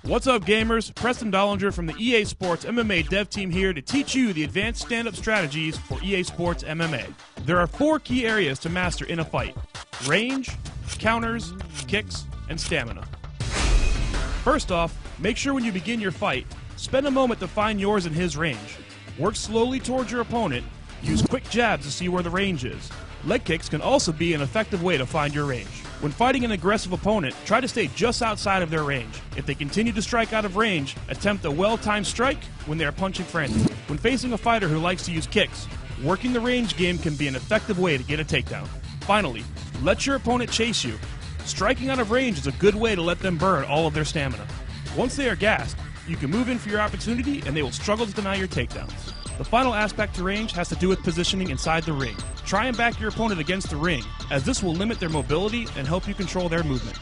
What's up, gamers? Preston Dollinger from the EA Sports MMA dev team here to teach you the advanced stand-up strategies for EA Sports MMA. There are 4 key areas to master in a fight: range, counters, kicks, and stamina. First off, make sure when you begin your fight, spend a moment to find yours and his range. Work slowly towards your opponent, use quick jabs to see where the range is. Leg kicks can also be an effective way to find your range. When fighting an aggressive opponent, try to stay just outside of their range. If they continue to strike out of range, attempt a well-timed strike when they are punching frantically. When facing a fighter who likes to use kicks, working the range game can be an effective way to get a takedown. Finally, let your opponent chase you. Striking out of range is a good way to let them burn all of their stamina. Once they are gassed, you can move in for your opportunity and they will struggle to deny your takedowns. The final aspect to range has to do with positioning inside the ring. Try and back your opponent against the ring, as this will limit their mobility and help you control their movement.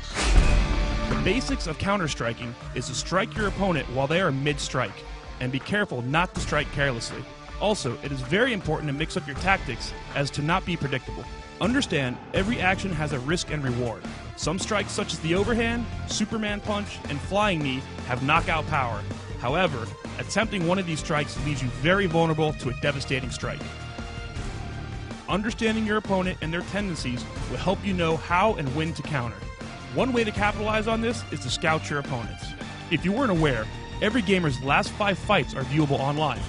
The basics of counter-striking is to strike your opponent while they are mid-strike, and be careful not to strike carelessly. Also, it is very important to mix up your tactics as to not be predictable. Understand, every action has a risk and reward. Some strikes such as the overhand, Superman punch, and flying knee have knockout power. However, attempting one of these strikes leaves you very vulnerable to a devastating strike. Understanding your opponent and their tendencies will help you know how and when to counter. One way to capitalize on this is to scout your opponents. If you weren't aware, every gamer's last 5 fights are viewable online.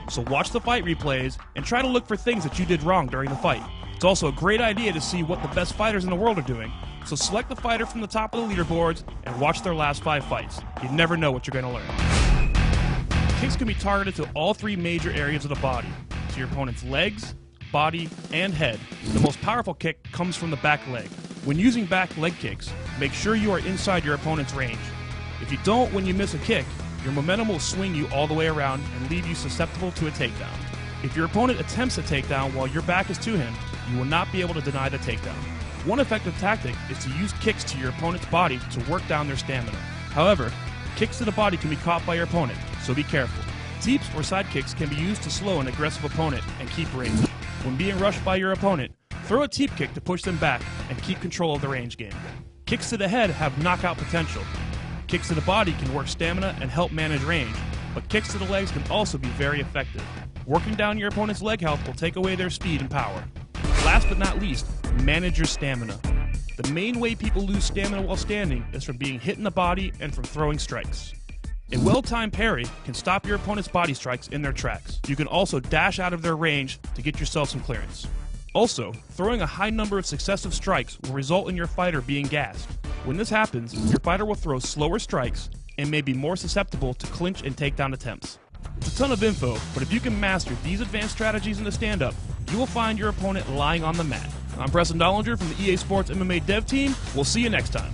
So watch the fight replays and try to look for things that you did wrong during the fight. It's also a great idea to see what the best fighters in the world are doing. So select the fighter from the top of the leaderboards and watch their last 5 fights. You never know what you're going to learn. Kicks can be targeted to all 3 major areas of the body, to your opponent's legs, body, and head. The most powerful kick comes from the back leg. When using back leg kicks, make sure you are inside your opponent's range. If you don't when you miss a kick, your momentum will swing you all the way around and leave you susceptible to a takedown. If your opponent attempts a takedown while your back is to him, you will not be able to deny the takedown. One effective tactic is to use kicks to your opponent's body to work down their stamina. However, kicks to the body can be caught by your opponent, so be careful. Teeps or side kicks can be used to slow an aggressive opponent and keep range. When being rushed by your opponent, throw a teep kick to push them back and keep control of the range game. Kicks to the head have knockout potential. Kicks to the body can work stamina and help manage range, but kicks to the legs can also be very effective. Working down your opponent's leg health will take away their speed and power. Last but not least, manage your stamina. The main way people lose stamina while standing is from being hit in the body and from throwing strikes. A well-timed parry can stop your opponent's body strikes in their tracks. You can also dash out of their range to get yourself some clearance. Also, throwing a high number of successive strikes will result in your fighter being gassed. When this happens, your fighter will throw slower strikes and may be more susceptible to clinch and takedown attempts. It's a ton of info, but if you can master these advanced strategies in the stand-up, you will find your opponent lying on the mat. I'm Preston Dollinger from the EA Sports MMA dev team. We'll see you next time.